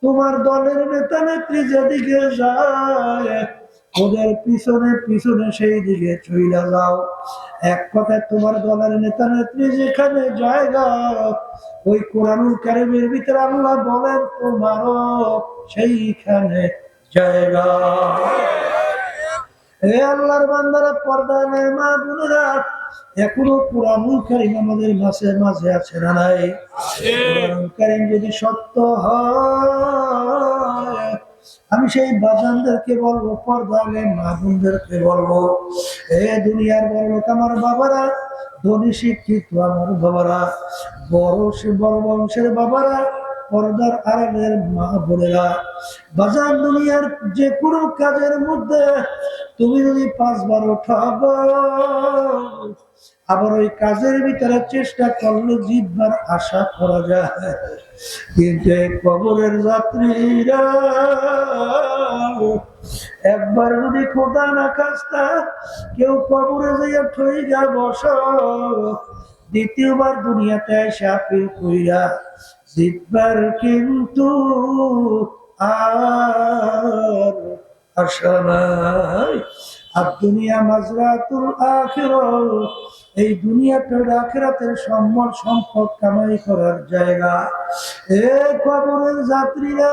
তোমার দলের নেতা নেত্রী যেদিকে যায় ওদের পিছনে পিছনে সেই দিকে চইলা যাও। এক কথায় তোমার দলের নেতা নেত্রী যেখানে জায়গা, ওই কোরআনুল কারীমের ভিতরে আল্লাহ বলেন তোমারও সেইখানে জায়গা। হে আল্লাহর বান্দারা, পর্দা নেই মা বোনেরা, এখনো কোরআনুল কারীম আমাদের মাঝে মাঝে আছে না নাই? কোরআনুল কারীম যদি সত্য হয়, আমি সেই বাজানদেরকে বলবো, পর্দা নেই মা বোনদেরকে বলবো, এ দুনিয়ার বড় লোক আমার বাবারা, ধনী শিক্ষিত আমার বাবারা, বড় বংশের বাবারা, পর্দার আড়ালের মা বোনেরা, বাজার দুনিয়ার যে কোনো কাজের মধ্যে তুমি যদি 5 বার ওঠাবো, আবার ওই কাজের ভিতরে চেষ্টা করলে জিতবার আশা করা যায়, কিন্তু এই কবরের যাত্রীরা একবার যদি খোদা না খাস্তা কেউ কবরে যাইয়া ঠইয়া বস, দ্বিতীয়বার দুনিয়াতে এসে আপিল কইরা জিতবার কিন্তু আর আশা নাই। আর দুনিয়া মাজরাতুল আখিরাহ, এই দুনিয়াটা আখিরাতের সম্মান সম্পদ কামাই করার জায়গা। এ কবরের যাত্রীরা,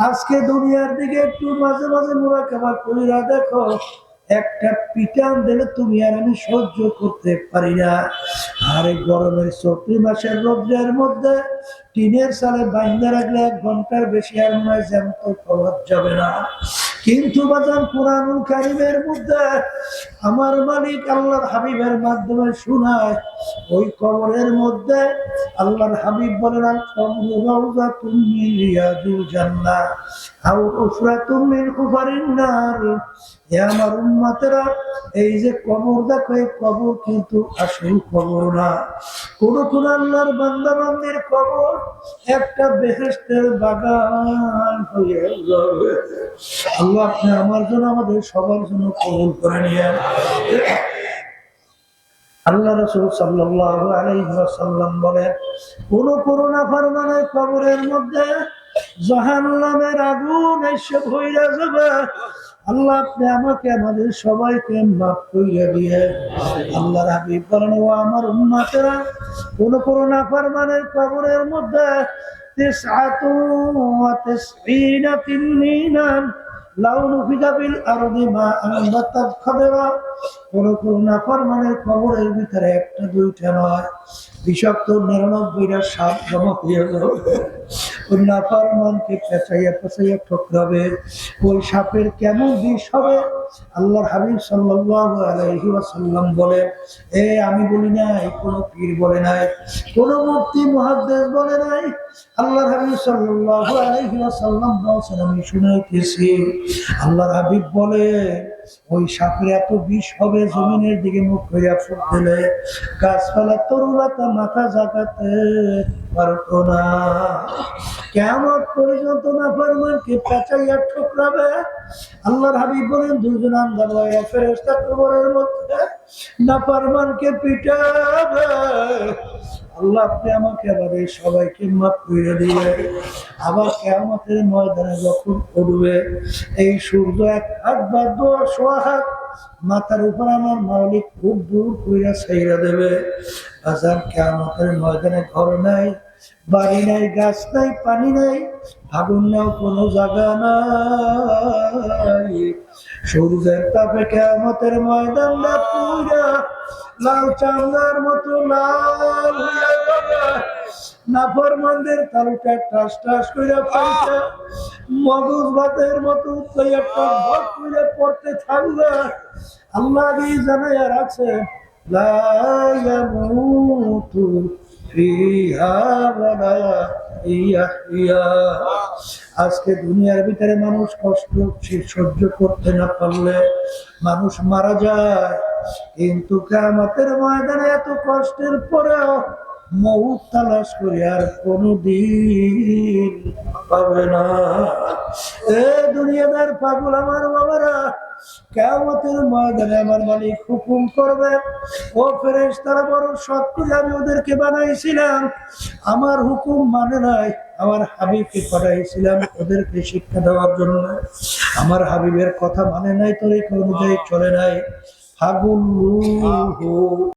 আজকে দুনিয়ার দিকে একটু মাঝে মাঝে মুরাকাবা কইরা দেখো, একটা পিটান দিলে তুমি আর আমি সহ্য করতে পারি না। আর এই গরমের 34 মাসের রোদ্রের মধ্যে টিনের সালে বাইন্দা রাখলে 1 ঘন্টার বেশি আর নয় জ্যান্ত পাওয়া যাবে না। কিন্তু বাজান কোরআনুল কারীমের মধ্যে আমার মালিক আল্লাহর হাবিবের মাধ্যমে শোনায়, ওই কবরের মধ্যে আল্লাহর হাবিব বলেন, আল কবরু রাউযাতুম মিন রিয়াদিল জান্নাহ আও উফরাতুম মিন কুফারিন নার। হে আমার উম্মতেরা, এই যে কবর দেখো, এই কবর কিন্তু আসল কবর না। কোন কোন আল্লাহর বান্দা বান্দির কবর একটা বেহেশতের বাগান হয়ে যাবে। আল্লাহ আপনি আমার জন্য, আমাদের সবার জন্য কবুল করে নিয়েন। আল্লাহ রাসূল সাল্লাল্লাহু আলাইহি ওয়াসাল্লাম বলেন, কোন নাফরমানের কবরের মধ্যে জাহান্নামের আগুন এসে ভইরা যাবে। আল্লাহ আপনি আমাকে, আমাদের সবাইকে মাফ করিয়া দিয়ে। আল্লাহর হাবিব বলেন, ও আমার উম্মতেরা, কোন নাফরমানের কবরের মধ্যে 99 তিনমিনান লাউ নুফিদা বিল আরদি মা আনবাতাত খাদরা। কোন নাফরমানের কবরের ভিতরে একটা দুইটা নয়, বিষাক্ত 99টা সাপ জমা হয়ে যাবে। ওই নাফরমানকে পেঁচাইয়া পেঁচাইয়া ঠকরাবে। ওই সাপের কেমন বিষ হবে? আল্লাহর হাবিব সাল্লাল্লাহু আলাইহি ওয়াসাল্লাম বলে, আমি বলি নাই, কোন পীর বলে নাই, কোন মুফতি মুহাদ্দিস বলে নাই, আল্লাহর হাবিব সাল্লাল্লাহু আলাইহি ওয়াসাল্লাম বলেছেন, আমি শুনাইতেছি। আল্লাহর হাবিব বলে, ওই সাপের এত বিষ হবে, জমিনের দিকে মুখ করিয়া ফুট দিলে গাছপালা তরুলতা মাথা জাগাতে পারতো না। কিয়ামত পর্যন্ত নাফরমানকে পেঁচাইয়া ঠুকরাবে। আল্লাহর হাবিব বলেন, দুজন আন্দার লয়া ফেরেশতা কবরের মধ্যে নাফরমানকে পিটাবে। আল্লাহ আপনি আমাকে, আমাদের সবাইকে মাফ করে দিবে। আবার কিয়ামতের ময়দানে যখন উঠবে, এই সূর্য 1 হাত বা 100 হাত মাথার উপর আমার মালিক খুব দূর কইরা ছাইরা দেবে। আজান কিয়ামতের ময়দানে ঘর নাই, বাড়ি নাই, গাছ নাই, পানি নাই, আগুন নাও, কোনো জায়গা নাই। সূর্যের তাপে কিয়ামতের ময়দানটা পুরা লাল চামড়ার মতো লাল হইয়া যাবে। নাফরমানদের তালুটা টাস টাস কইরা পাইছে মগজ ভাতের মতো উতলাইয়া টক কইরা পড়তে থাকবে। আল্লাহ কি জানাইয়া রাখছে, লা ইয়ামুতু ফিহা ওয়া লা ইয়াহইয়া। আজকে দুনিয়ার ভিতরে মানুষ কষ্ট সহ্য করতে না পারলে মানুষ মারা যায়, কিন্তু কিয়ামতের ময়দানে এত কষ্টের পরেও মউত তালাশ করে আর কোনদিন পাবে না। এ দুনিয়াদার পাগল আমার বাবারা, কিয়ামতের ময়দানে আমার মালিক হুকুম করবে, ও ফেরেশতারা বড় সৎ করে আমি ওদেরকে বানাইছিলাম, আমার হুকুম মানে নাই, আমার হাবিবকে পাঠাইছিলাম ওদেরকে শিক্ষা দেওয়ার জন্য, আমার হাবিবের কথা মানে নাই, তরিকা অনুযায়ী চলে নাই, ফাগুল্লুহু